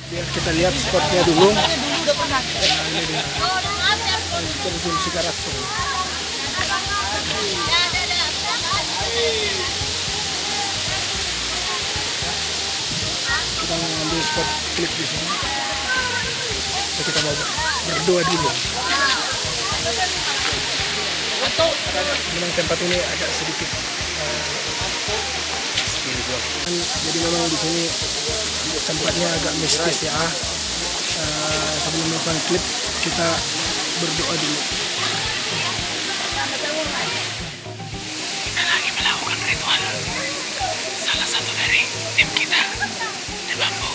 Biar kita lihat spotnya dulu. Ini dia. Terjun Sigaratung. Kita mengambil spot klip di sini. So, kita mau berdoa dulu. Memang tempat ini agak sedikit spiritual. Jadi memang di sini tempatnya agak mistis ya. Sebelum melakukan klip kita berdoa dulu. Kita lagi melakukan ritual. Salah satu dari tim kita di Bambu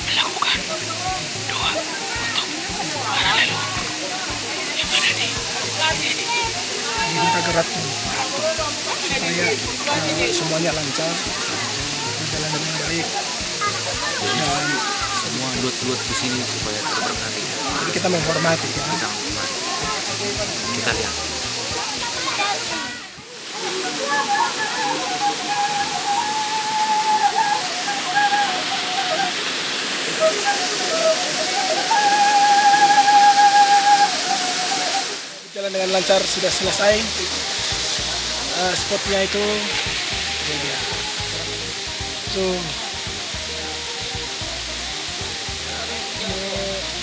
melakukan doa untuk para leluhur yang ada di sini. Kita gerak supaya semuanya lancar, berjalan dengan baik, dan Semua luat-luat di sini supaya terberkati. jadi kita menghormati ya. Kita lihat. Jalan dengan lancar, sudah selesai. Spotnya itu ini dia. So,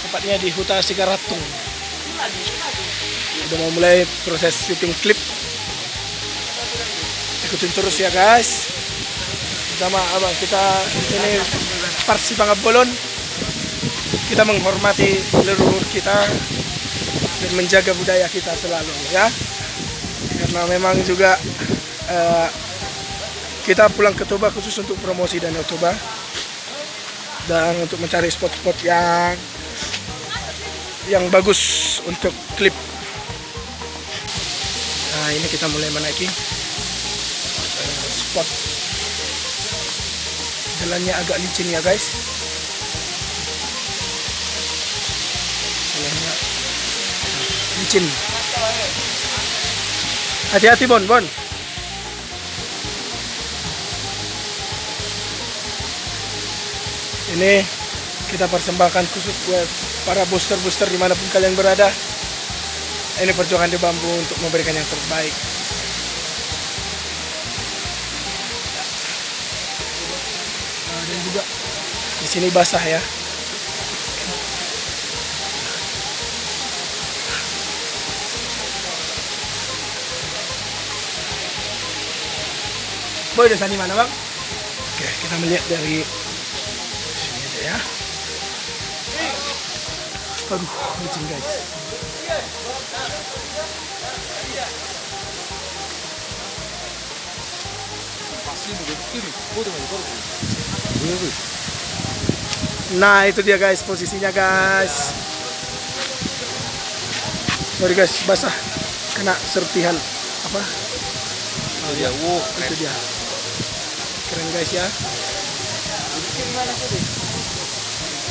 tepatnya di Huta Sigaratung. Udah mau mulai proses syuting klip. Ikutin terus ya guys. Sama abang kita ini Parsi Bangabolon. Kita menghormati leluhur kita dan menjaga budaya kita selalu ya. Karena memang juga kita pulang ke Toba khusus untuk promosi Danau Toba dan untuk mencari spot-spot yang bagus untuk klip. Nah, ini kita mulai menaiki spot. Jalannya agak licin ya guys. Jalannya licin. Hati-hati Bon. Ini kita persembahkan khusus buat para booster-booster dimanapun kalian berada. Ini perjuangan di Bambu untuk memberikan yang terbaik. Nah, dan juga di sini basah ya. Boy, desa di mana bang? Oke, kita melihat dari sini aja ya. Aduh, licin guys. Nah, itu dia guys posisinya guys. Sorry guys, basah kena serpihan apa? Itu dia, wow, Itu dia. Keren guys ya.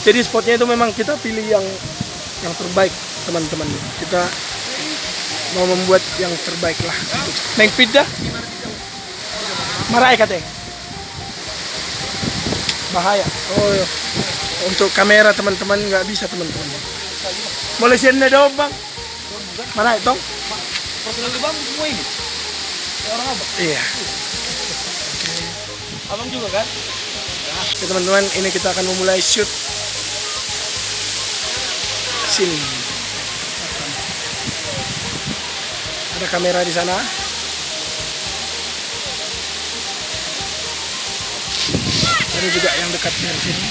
Jadi spotnya itu memang kita pilih yang terbaik teman-teman. Kita mau membuat yang terbaik lah. Neng pida. Marai katanya. Bahaya. Oh, iya. Untuk kamera teman-teman nggak bisa teman-teman. Boleh sini dong bang. Mana itu? personal di Bambu semua ini. Orang abang. Iya. Abang juga kan? Oke teman-teman, ini kita akan memulai shoot sini. Ada kamera di sana. Ada juga yang dekat dari sini.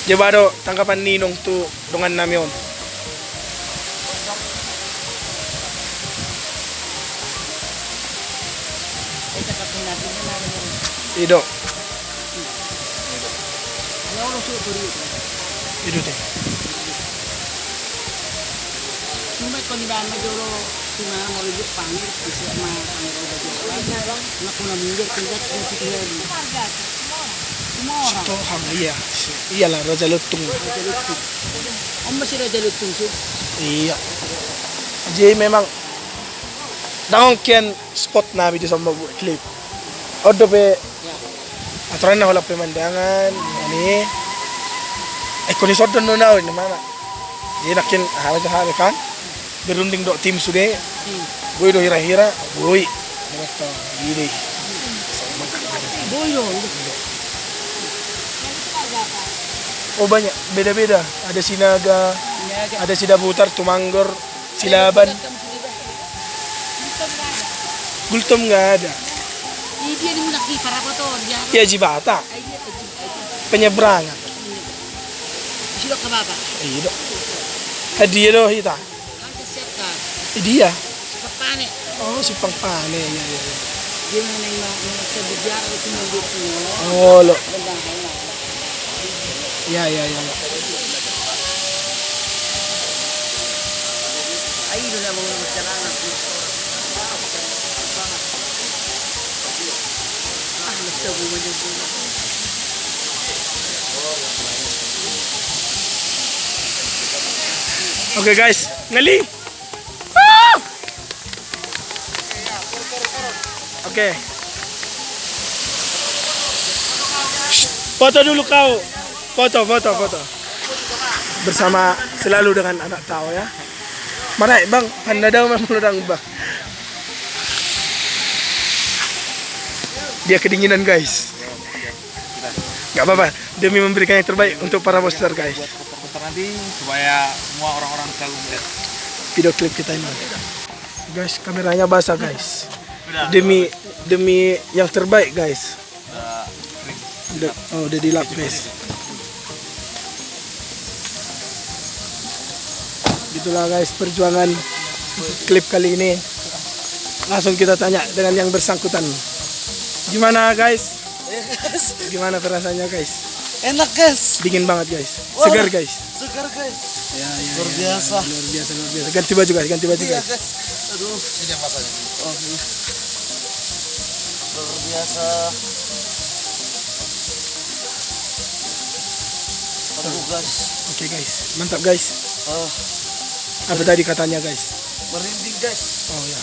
Coba do tanggapan Ninong tuh dengan Namyon. Ido. Ido deh. Cuma kalau di bahan majoro cuma mau lihat panggil bisa mah panggil udah jualan. Nak pulang minggir tinggal kita lagi. Semua orang. Itu iya. Iyalah Raja Lutung. Raja Lutung. Om masih Raja Lutung sih. Iya. Jadi memang nangongkian spot nabi di sama klip. Odo pe Ya. aturan na wala pemandangan ini. Koni sodon no na ini mana? Jadi nakin hal kan. Berunding dok tim sudah. Boy do hira-hira, boy. Mereka gini. Boy dong. Oh banyak, beda-beda. Ada Sinaga, ada Sidaputar, Tumanggor, Silaban. Gultom nggak ada. Dia di laki para foto dia. Ya Jibata, penyeberangan. Sudah ke baba. Iya dok. Hadiah doh kita. Kan siap kan. Dia. Kepane. Oh si Pangpane ya. Dia memang sebicara itu mendukung. Oh lo. Bendang hanya. Ya. Ayo dah mau berjalan. Mesti aku menjemput. Oke guys, ngali. Ah! Oke. Foto dulu kau. Foto. Bersama selalu dengan anak tahu ya. Mana bang? Panda daw memuludang bang. Dia kedinginan guys. Gak apa-apa, demi memberikan yang terbaik untuk para poster guys. Bentar nanti supaya semua orang-orang selalu melihat. Video klip kita ini. Guys, kameranya basah guys. Udah. Demi yang terbaik guys. Udah kering. Udah dilap guys. Itulah guys perjuangan klip kali ini. Langsung kita tanya dengan yang bersangkutan. Gimana guys? Gimana perasaannya guys? Enak guys, Dingin banget guys. Wah. Segar guys. segar guys. Ya, Luar biasa. Luar biasa. Ganti baju guys. Iya guys. Aduh, ini apa saja? Oh, ini. Luar biasa. Aduh guys. Oke guys, mantap guys. Ah, Apa tadi katanya guys? merinding guys. Oh ya.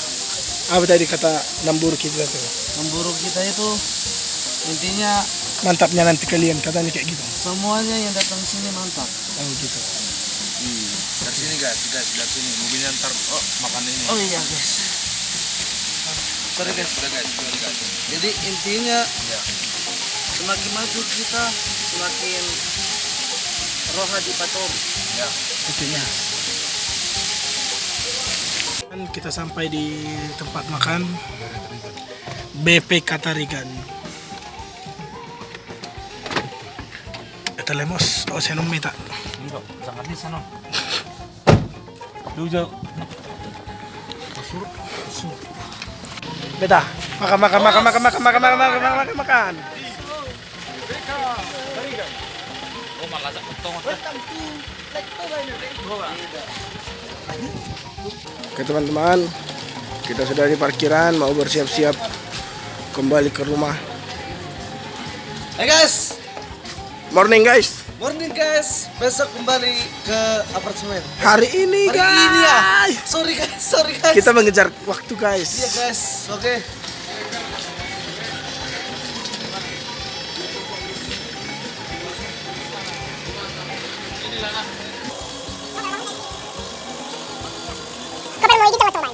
Apa tadi kata Nambur kita tuh? Memburu kita itu intinya Mantapnya nanti kalian katanya kayak gitu. semuanya yang datang sini mantap. Oh gitu. Dari sini guys, dari sini. Mobilnya ntar makan ini. Oh iya guys. Sorry guys. Udah guys. Jadi intinya Ya. semakin maju kita semakin roha dipatok. Ya. Intinya. Kan kita sampai di tempat makan BP Katarigan. Ito lemos, o senong mita. Ini kok sangat di sana. Lu jauh. Beta, makan. Oh, malah sak ketong. Oke teman-teman, kita sudah di parkiran, mau bersiap-siap kembali ke rumah. Hey guys, Morning guys, morning guys. Besok kembali ke apartemen. hari ini Hari guys. ini ya. Sorry guys. Kita mengejar waktu Iya guys. guys, oke. Kapan mau gitu teman-teman?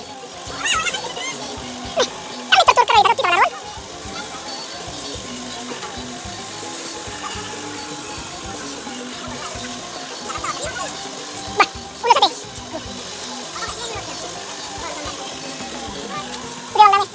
Kami tutur kerai dapat kita naon? Bah, udah sate. Udah lama.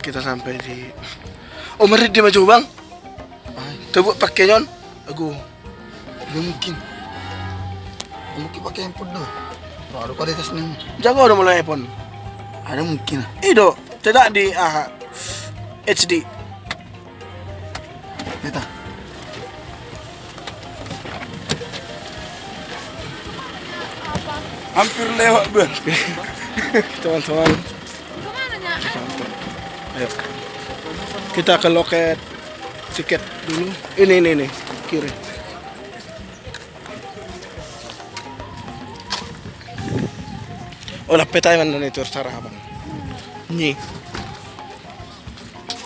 kita sampai di. Oh, mari dia maju bang. Coba pakai nyon. Aku. Gak mungkin. Mungkin pakai handphone dong. Ada kualitasnya. Jago udah mulai iPhone. Ada mungkin. Ido, tidak di HD. Kita. Hampir lewat bang. Teman-teman. Sampai. Ayo. Kita ke loket tiket dulu. Ini kiri. Oh, lah peta man itu sarah bang. Ni.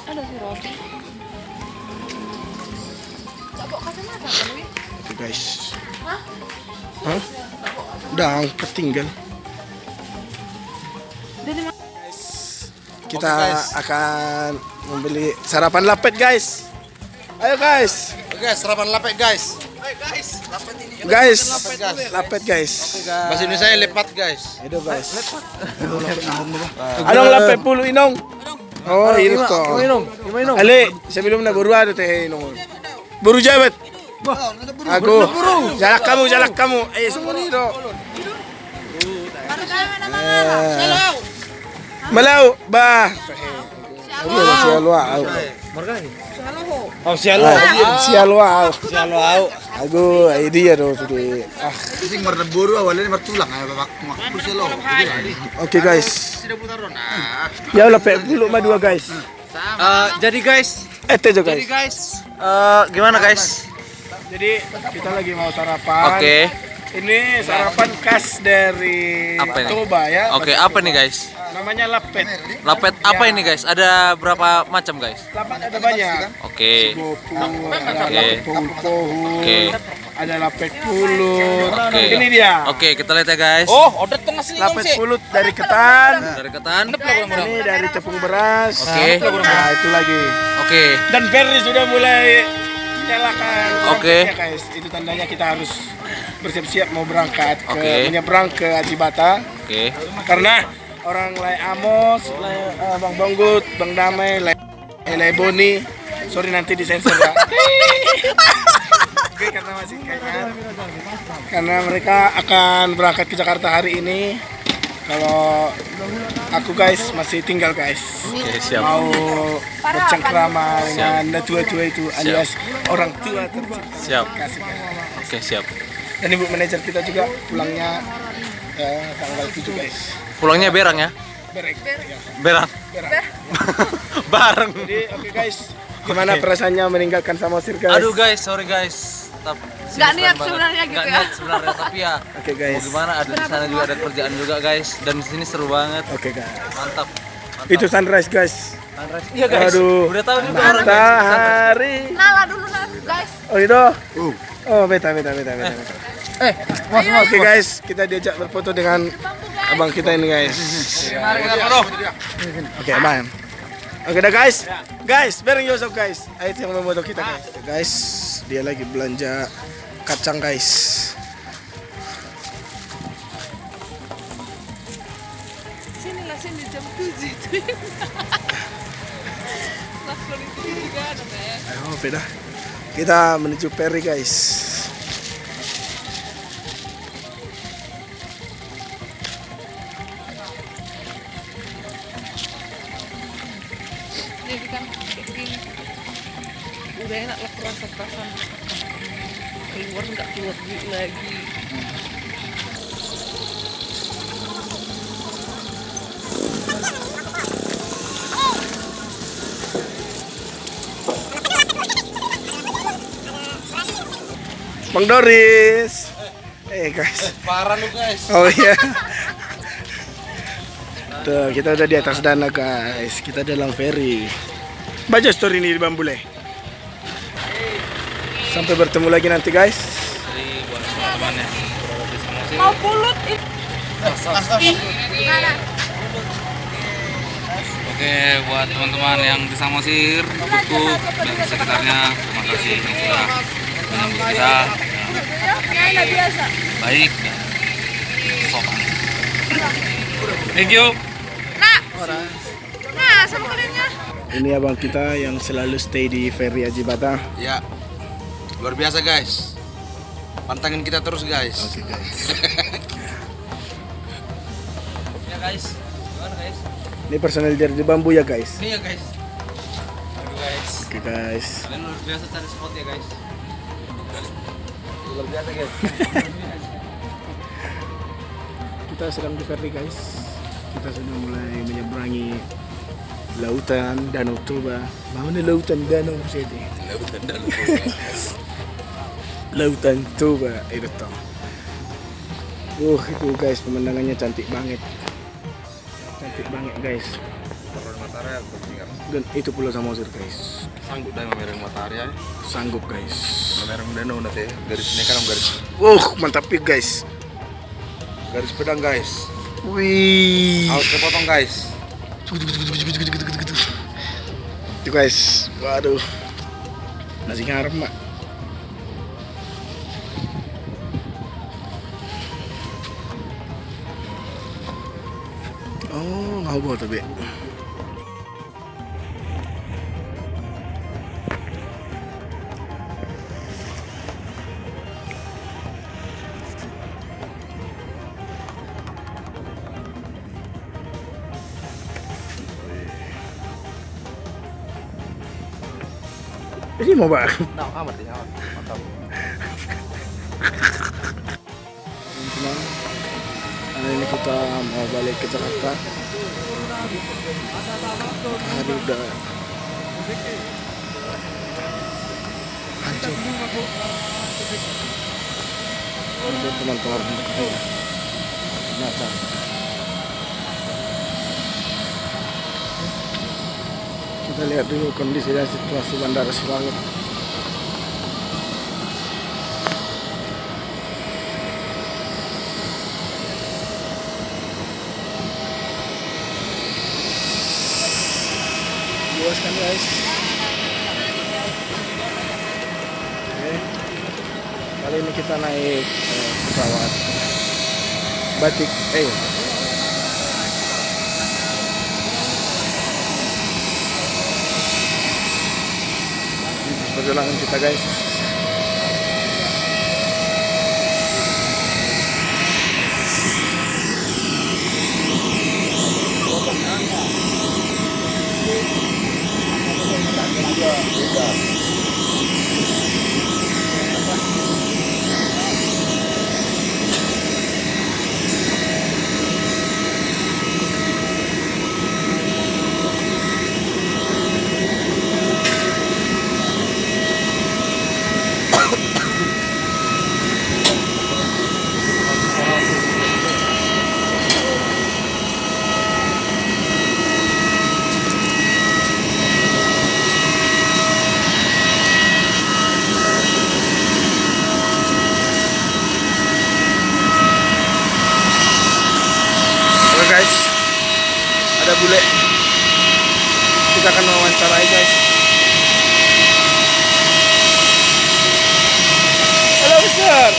Ada si roti. Tak bawa kacamata kan, Wi? Oke guys. Hah? Hah? Udah ketinggal. Dari mana? Kita akan membeli sarapan lapet guys. Ayo guys. Guys, sarapan lapet guys. Guys, lapet guys. Bahasa Indonesia lepat guys. Itu guys. Anong lapet puluh inong? Oh, ini toh. Ale, sebelum na buru ada teh inong. Buru jabet. Aku. Jalak kamu. Semua ni do. Malau, bah. Sialwa. Aku idea do sudah. Sing buru awalnya bertulang Oke guys. Ya lapet puluh ma dua guys. Jadi guys, Itu guys. gimana guys? Jadi kita lagi mau sarapan. Oke. Ini sarapan khas dari Apa ini? Toba ya. Oke, apa nih guys? Namanya lapet. Lapet apa ini guys? Ada berapa macam guys? Lapet ada banyak. Oke. Gopur, ada Oke. lapet pohu-pohu, Oke. ada lapet pulut. Oke. Ini dia. Oke, kita lihat ya guys. Lapet pulut dari ketan. Dari ketan. Ini dari tepung beras. Oke. Nah, itu lagi. Oke. Dan Ferry sudah mulai nyalakan Oke. lampunya, guys. Itu tandanya kita harus bersiap-siap mau berangkat Oke. menyeberang ke Acibata. Oke. Karena orang Lai Amos, Bang Bonggut, Bang Damai, Lai Boni, sorry nanti disensor ya. Oke, karena masih karena mereka akan berangkat ke Jakarta hari ini. Kalau aku guys masih tinggal guys. Oke, siap. Mau bercengkrama dengan tua-tua itu alias orang tua tercinta. Siap. Kasih, guys. Oke, siap. Dan ibu manajer kita juga pulangnya tanggal 7 guys. Pulangnya berang ya? Berek. Berang. Bareng. Jadi oke guys, gimana perasaannya meninggalkan Samosir guys? Aduh guys, sorry guys. Nggak niat sebenarnya gitu ya. Nggak niat sebenarnya, tapi ya Oke mau guys. gimana, ada di sana juga ada kerjaan juga guys, dan di sini seru banget. Oke guys. Mantap. Itu sunrise guys. Iya guys. Aduh. Udah tahu juga orang guys. Matahari. Nala dulu guys. Oh itu. Oh beta. Oke guys, kita diajak berfoto dengan abang kita ini guys. Mari kita foto. Oke, aman. Oke dah guys. Guys, bareng Yosef guys. Ayo yang memfoto kita guys. Guys, dia lagi belanja kacang guys. Sini jam 7 itu. Lakukan itu juga ada Ayo, beda. Kita menuju Peri guys. Jadi kan kayak gini. Udah enak lah perasaan keluar nggak keluar duit lagi. Bang Doris. Guys. Parah lu guys. Oh iya. Tuh, kita udah di atas danau guys. Kita dalam ferry. Baca story ini di Bambule. Sampai bertemu lagi nanti guys. Mau pulut itu. Mana? Oke, buat teman-teman yang di Samosir, Kutuk, dan sekitarnya, terima kasih yang sudah menyambut kita Nggak biasa. baik dan sopan. Thank you. Nah, sama kaliannya. Ini abang kita yang selalu stay di Ferry Ajibata. Ya, luar biasa guys. Pantangin kita terus guys. Oke guys. Ya guys, gimana guys? Ini personel dari bambu ya guys. Ini ya guys. Aduh guys, Oke guys. kalian luar biasa cari spot ya guys. Luar biasa guys. Kita sedang di Ferry guys. Kita sudah mulai menyeberangi lautan Danau Toba. Mana lautan Danau Sedi? Lautan Toba itu toh. Itu guys pemandangannya cantik banget. Cantik banget guys. Taruh matahari aku tinggal. Dan itu Pulau Samosir guys. Sanggup dah memereng matahari ya. Sanggup guys. Memereng danau nanti. Garis ini kan garis. Mantap ya guys. Garis pedang guys. Wih. Harus kepotong guys. Itu guys. Waduh. Masih ngarep mak. Oh, ngau tapi. Ini mau bang. Nah, amat ya. Mantap. Teman-teman, hari ini kita mau balik ke Jakarta. Hari udah hancur. Hancur teman-teman. Masa. Kita lihat dulu kondisi dan situasi Bandara Siwangi. Luas kan guys. Oke. Kali ini kita naik pesawat Batik Air. Perjalanan kita guys. Guys, ada bule. Kita akan wawancarai guys. Halo Mister.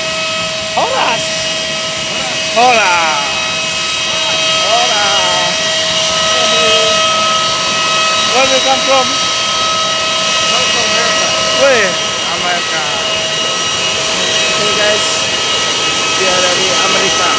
Horas. Horas. Horas. Where do you come from? Where? Amerika. Oke guys, dia dari Amerika.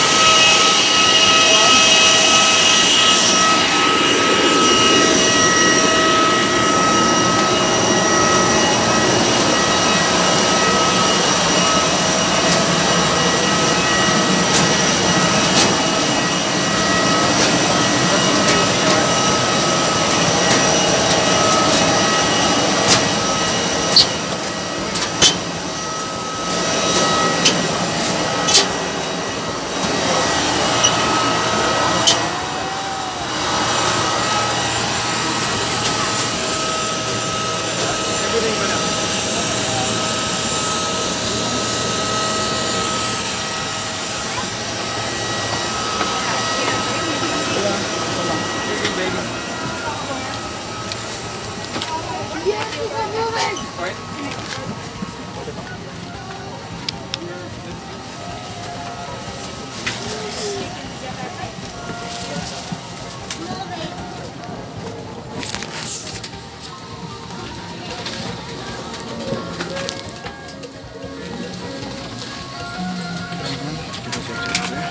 teman-teman. Kita siap-siap dulu ya.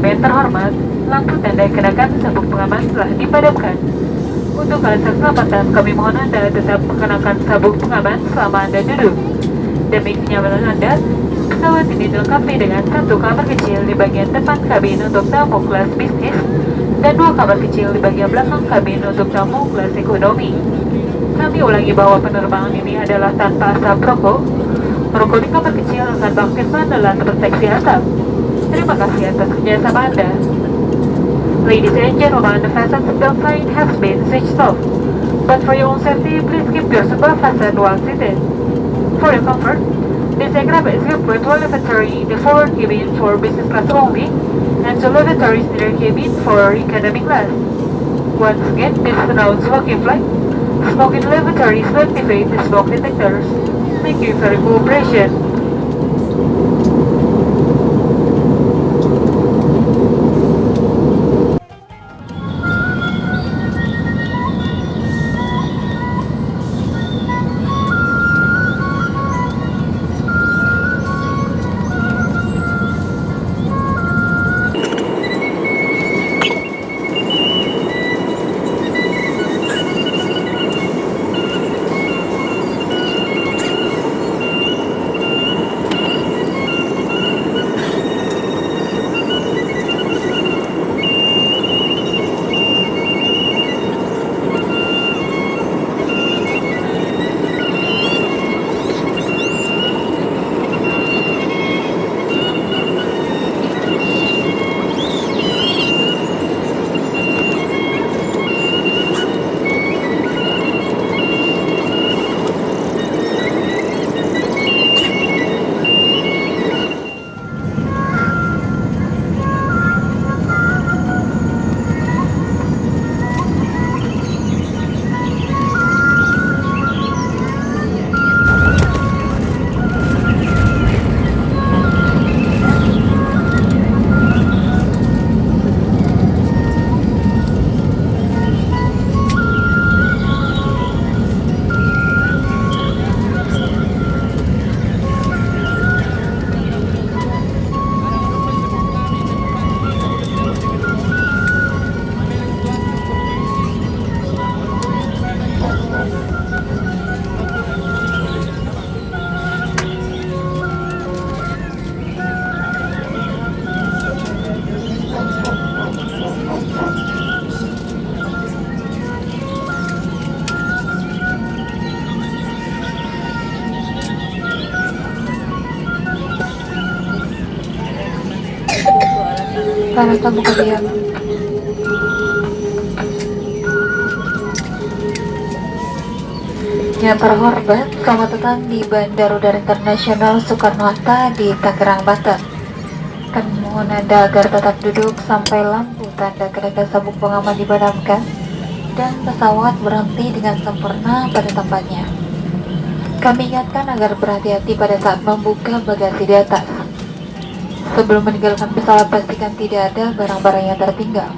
Yang terhormat, lampu tanda yang kenakan sabuk pengaman telah dipadamkan. Untuk alasan keselamatan, kami mohon Anda tetap mengenakan sabuk pengaman selama Anda duduk. Demi kenyamanan Anda, pesawat ini dilengkapi dengan satu kamar kecil di bagian depan kabin untuk tamu kelas bisnis dan dua kamar kecil di bagian belakang kabin untuk tamu kelas ekonomi. Kami ulangi bahwa penerbangan ini adalah tanpa asap rokok. Rokok di kamar kecil akan berakibat adalah terdeteksi asap. Terima kasih atas kerjasama Anda. Ladies and gentlemen, the fasten seatbelt sign has been switched off. But for your own safety, please keep your seatbelt fastened while seated. For your comfort, this aircraft is equipped with lavatory in the forward cabin for business class only, and two lavatories in the rear cabin for economy class. Once again, this is announced smoking flight. Smoke in lavatories will activate the smoke detectors. Thank you for your cooperation. Para tamu kediaman. Yang terhormat, selamat datang di Bandara Udara Internasional Soekarno-Hatta di Tangerang, Banten. Kami mohon Anda agar tetap duduk sampai lampu tanda kedatangan sabuk pengaman dipadamkan dan pesawat berhenti dengan sempurna pada tempatnya. Kami ingatkan agar berhati-hati pada saat membuka bagasi di atas. Sebelum meninggalkan pesawat, pastikan tidak ada barang-barang yang tertinggal.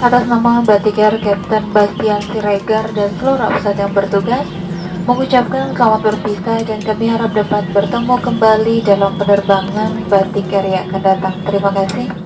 Atas nama Batik Air, Kapten Bastian Siregar dan seluruh pesawat yang bertugas mengucapkan selamat berpisah dan kami harap dapat bertemu kembali dalam penerbangan Batik Air yang akan datang. Terima kasih.